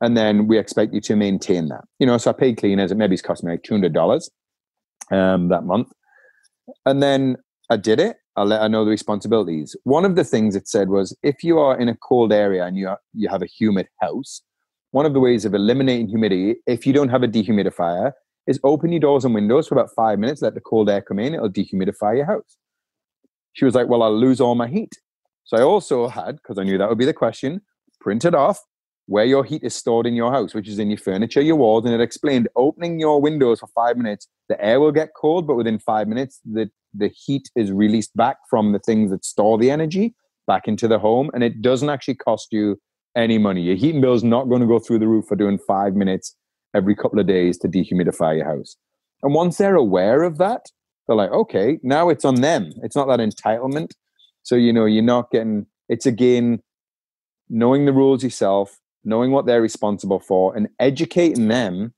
And then we expect you to maintain that. So I paid cleaners. It maybe it's cost me like $200 that month. And then I did it. I let her know the responsibilities. One of the things it said was, if you are in a cold area and you have a humid house, one of the ways of eliminating humidity, if you don't have a dehumidifier, is open your doors and windows for about 5 minutes, let the cold air come in, it'll dehumidify your house. She was like, well, I'll lose all my heat. So I also had, because I knew that would be the question, printed off where your heat is stored in your house, which is in your furniture, your walls, and it explained opening your windows for 5 minutes, the air will get cold, but within 5 minutes, the heat is released back from the things that store the energy back into the home, and it doesn't actually cost you any money. Your heating bill is not going to go through the roof for doing 5 minutes every couple of days to dehumidify your house. And once they're aware of that, they're like, okay, now it's on them. It's not that entitlement. So, you're not getting, it's again, knowing the rules yourself, knowing what they're responsible for and educating them.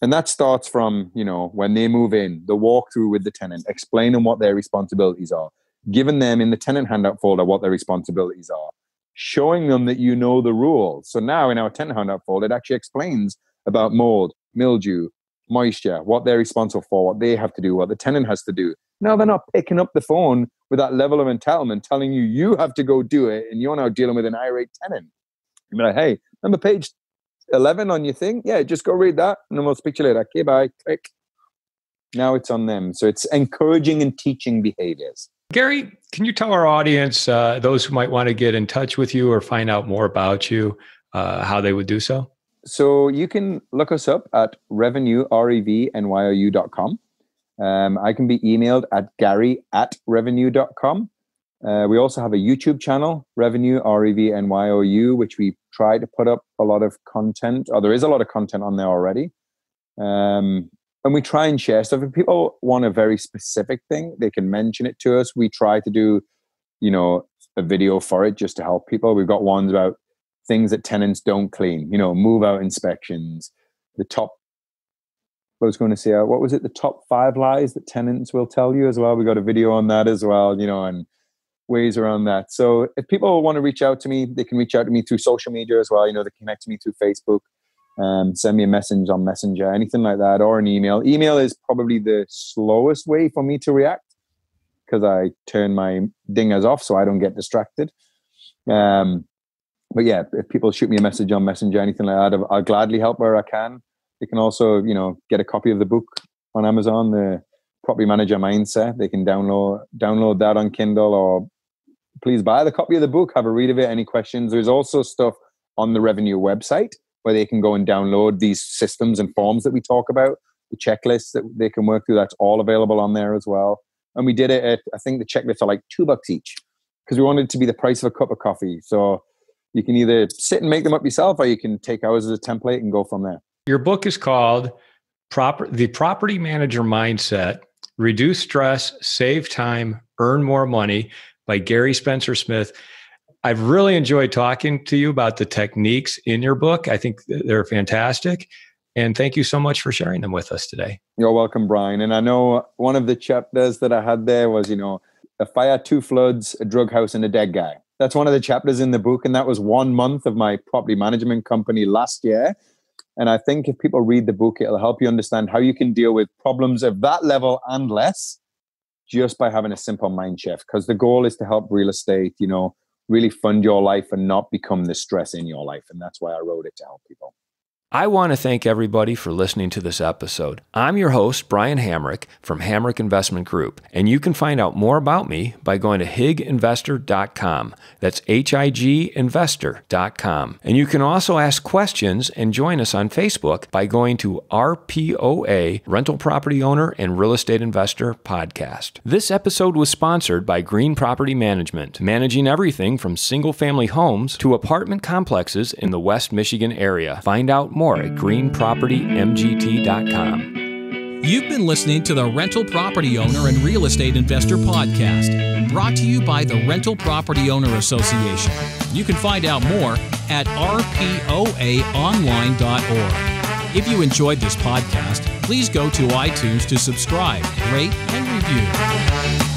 And that starts from, when they move in, the walkthrough with the tenant, explaining what their responsibilities are, giving them in the tenant handout folder what their responsibilities are, showing them that you know the rules. So now in our tenant handout folder, it actually explains about mold, mildew, moisture, what they're responsible for, what they have to do, what the tenant has to do. Now they're not picking up the phone with that level of entitlement telling you have to go do it, and you're now dealing with an irate tenant. You'll be like, hey, remember page 11 on your thing? Yeah, just go read that and then we'll speak to you later. Okay, bye. Click. Now it's on them. So it's encouraging and teaching behaviors. Gary, can you tell our audience, those who might want to get in touch with you or find out more about you, how they would do so? So you can look us up at RevNYou, RevNYou.com. I can be emailed at Gary@RevNYou.com. We also have a YouTube channel, RevNYou, RevNYou, which we try to put up a lot of content, or there is a lot of content on there already. And we try and share stuff. If people want a very specific thing, they can mention it to us. We try to do, a video for it just to help people. We've got ones about things that tenants don't clean, move out inspections, the top 5 lies that tenants will tell you as well. We got a video on that as well, and ways around that. So if people want to reach out to me, they can reach out to me through social media as well. They connect to me through Facebook, send me a message on Messenger, anything like that, or an email. Email is probably the slowest way for me to react because I turn my dingers off so I don't get distracted. But yeah, if people shoot me a message on Messenger, anything like that, I'll gladly help where I can. They can also, get a copy of the book on Amazon, the Property Manager Mindset. They can download that on Kindle, or please buy the copy of the book, have a read of it. Any questions? There's also stuff on the RevNYou website where they can go and download these systems and forms that we talk about, the checklists that they can work through. That's all available on there as well. And we did it at, I think the checklists are like $2 each because we wanted it to be the price of a cup of coffee. So you can either sit and make them up yourself, or you can take ours as a template and go from there. Your book is called The Property Manager Mindset, Reduce Stress, Save Time, Earn More Money by Gary Spencer Smith. I've really enjoyed talking to you about the techniques in your book. I think they're fantastic. And thank you so much for sharing them with us today. You're welcome, Brian. And I know one of the chapters that I had there was, a fire, 2 floods, a drug house, and a dead guy. That's one of the chapters in the book. And that was 1 month of my property management company last year. And I think if people read the book, it'll help you understand how you can deal with problems of that level and less just by having a simple mind shift. Because the goal is to help real estate, really fund your life and not become the stress in your life. And that's why I wrote it, to help people. I want to thank everybody for listening to this episode. I'm your host, Brian Hamrick from Hamrick Investment Group, and you can find out more about me by going to higinvestor.com. That's higinvestor.com. And you can also ask questions and join us on Facebook by going to RPOA, Rental Property Owner and Real Estate Investor Podcast. This episode was sponsored by Green Property Management, managing everything from single-family homes to apartment complexes in the West Michigan area. Find out more at greenpropertymgt.com. You've been listening to the Rental Property Owner and Real Estate Investor Podcast, brought to you by the Rental Property Owner Association. You can find out more at rpoaonline.org. If you enjoyed this podcast, please go to iTunes to subscribe, rate, and review.